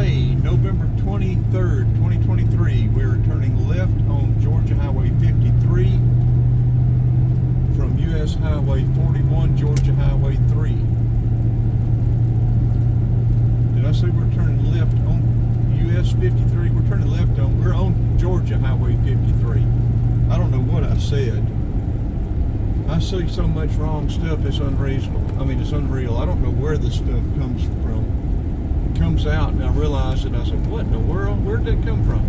Today, November 23rd, 2023, we're turning left on Georgia Highway 53 from US Highway 41, Georgia Highway 3. Did I say we're turning left on US 53? We're turning left on, we're on Georgia Highway 53. I don't know what I said. I see so much wrong stuff, it's unreasonable. I mean, it's unreal. I don't know where this stuff comes from. It comes out and I realize it. I said, what in the world? Where did it come from?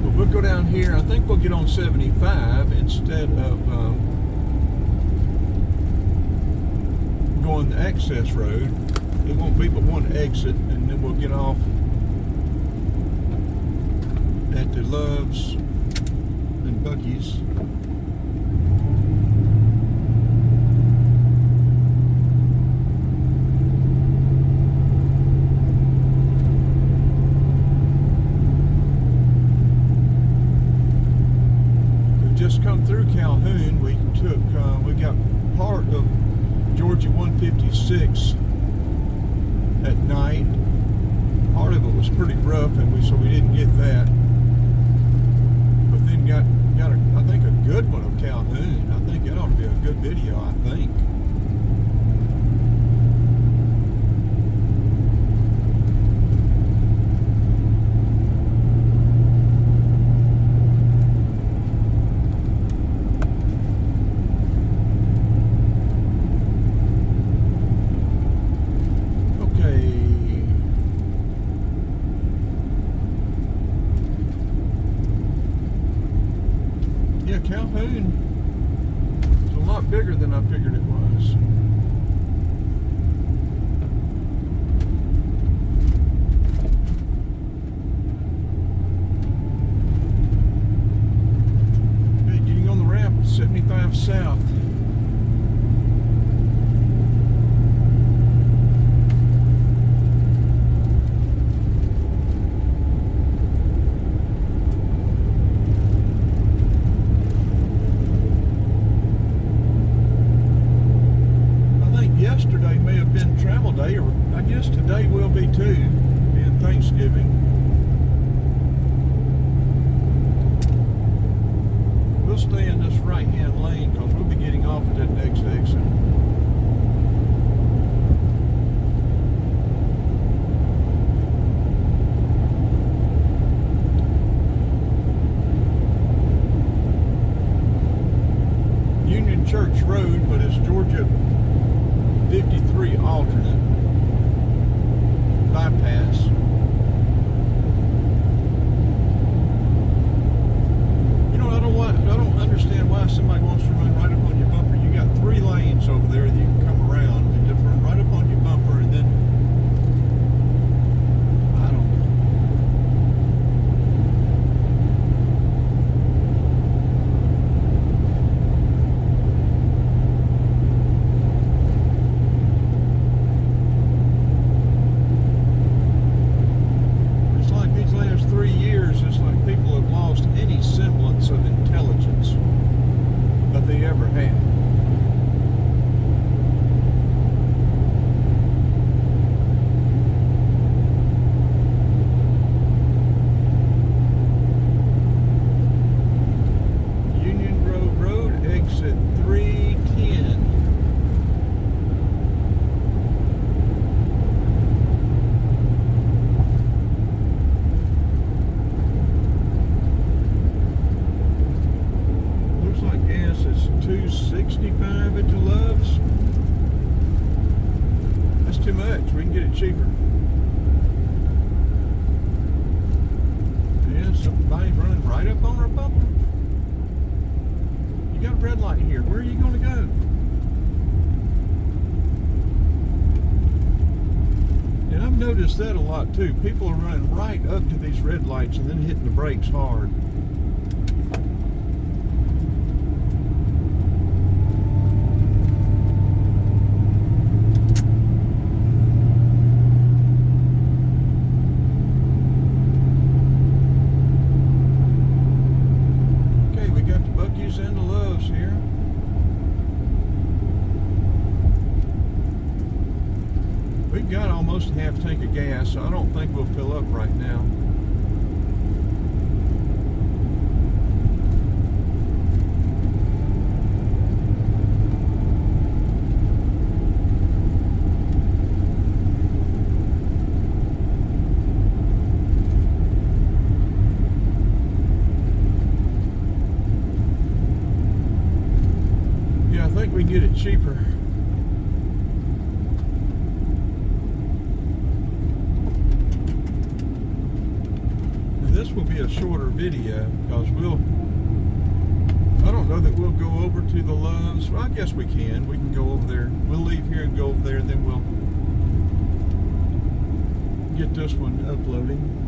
But we'll go down here. I think we'll get on 75 instead of going the access road. It won't be but one exit, and then we'll get off at the Loves and Buc-ee's. We've just come through Calhoun. We got part of Georgia 156 at night. Part of it was pretty rough, and so we didn't get that. But then got I think a good one of Calhoun. I think it ought to be a good video, I think. Calhoun is a lot bigger than I figured it was. Okay, getting on the ramp, 75 South. Yesterday may have been travel day, or I guess today will be too, being Thanksgiving. We'll stay in this right-hand lane because we'll be getting off at that next exit. Union Church Road, but it's Georgia 53 alternate bypass. You know, I don't understand why somebody wants to run right up on your bumper. You got 3 lanes over there that you can come around and just run right up on your bumper, and then I don't know. Last 3 years, it's like people have lost any semblance of intelligence that they ever had. Union Grove Road, exit 310. Is $2.65 at the Loves. That's too much. We can get it cheaper. Yeah, somebody's running right up on our bumper. You got a red light here. Where are you going to go? And I've noticed that a lot too. People are running right up to these red lights and then hitting the brakes hard. And the Loves here. We've got almost a half tank of gas, so I don't think we'll fill up right now. Yeah, I think we can get it cheaper. This will be a shorter video because I don't know that we'll go over to the Loves. Well, I guess we can. We can go over there. We'll leave here and go over there, and then we'll get this one uploading.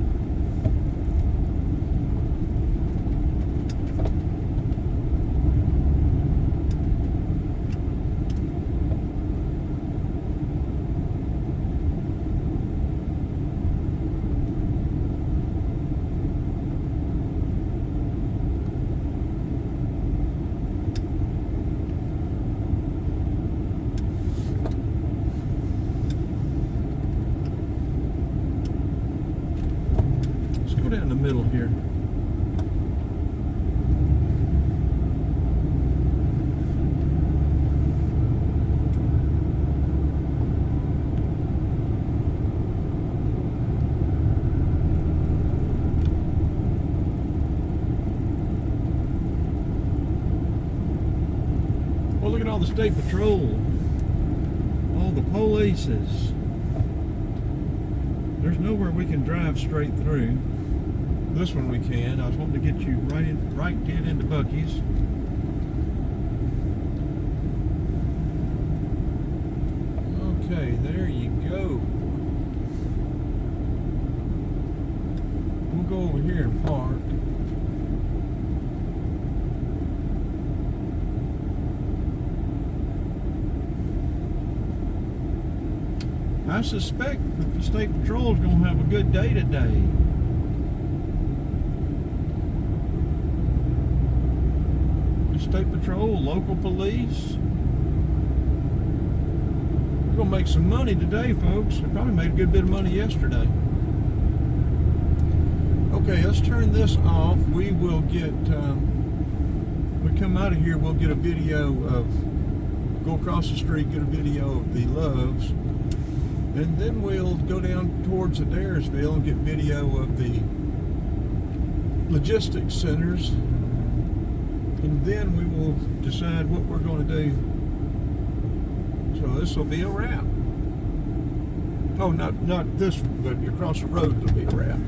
Down the middle here. Well, look at all the state patrol, all the polices. There's nowhere we can drive straight through. This one we can. I was wanting to get you right dead into Buc-ee's. Okay, there you go. We'll go over here and park. I suspect that the State Patrol is going to have a good day today. State Patrol, local police. We're going to make some money today, folks. We probably made a good bit of money yesterday. Okay, let's turn this off. We will get, we come out of here, we'll get a video of, go across the street, get a video of the Loves, and then we'll go down towards Adairsville and get video of the logistics centers. And then we will decide what we're going to do. So this will be a wrap. Oh, not this one, but across the road it'll be a wrap.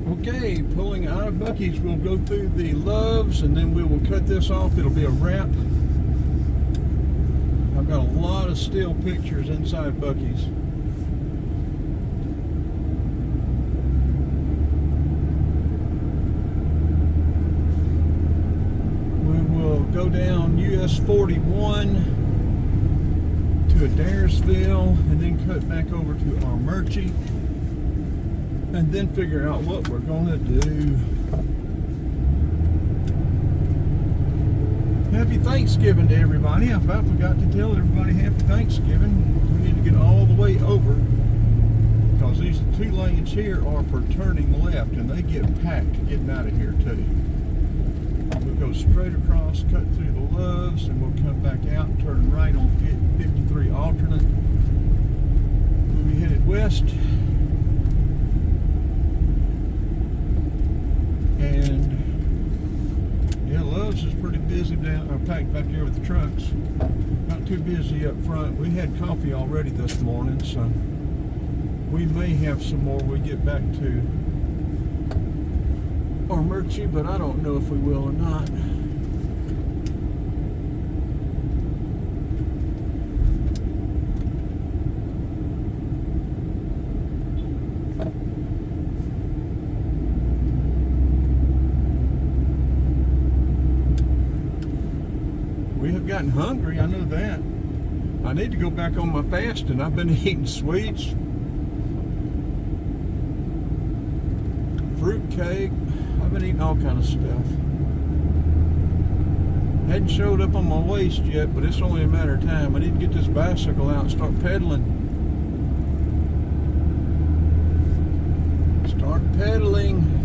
Okay, pulling out of Buc-ee's, we'll go through the Loves and then we will cut this off. It'll be a wrap. I've got a lot of still pictures inside Buc-ee's. We will go down US 41 to Adairsville and then cut back over to our Murchie. And then figure out what we're going to do. Happy Thanksgiving to everybody. I about forgot to tell everybody happy Thanksgiving. We need to get all the way over because these 2 lanes here are for turning left and they get packed getting out of here too. We'll go straight across, cut through the Loves, and we'll come back out and turn right on 53 alternate. We'll be headed west. And yeah, Loves is pretty busy down, or packed back there with the trucks. Not too busy up front. We had coffee already this morning, so we may have some more when we get back to Armurchie, but I don't know if we will or not. We have gotten hungry, I know that. I need to go back on my fasting. I've been eating sweets, fruit cake. I've been eating all kind of stuff. Hadn't showed up on my waist yet, but it's only a matter of time. I need to get this bicycle out and start pedaling. Start pedaling.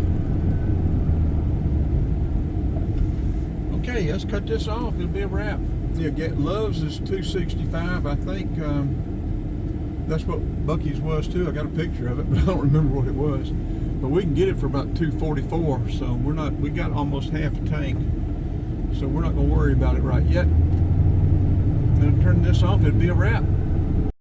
Okay, let's cut this off. It'll be a wrap. Yeah, Loves is $265. I think that's what Buc-ee's was too. I got a picture of it, but I don't remember what it was. But we can get it for about $244. So we got almost half a tank. So we're not gonna worry about it right yet. Gonna turn this off, it'll be a wrap.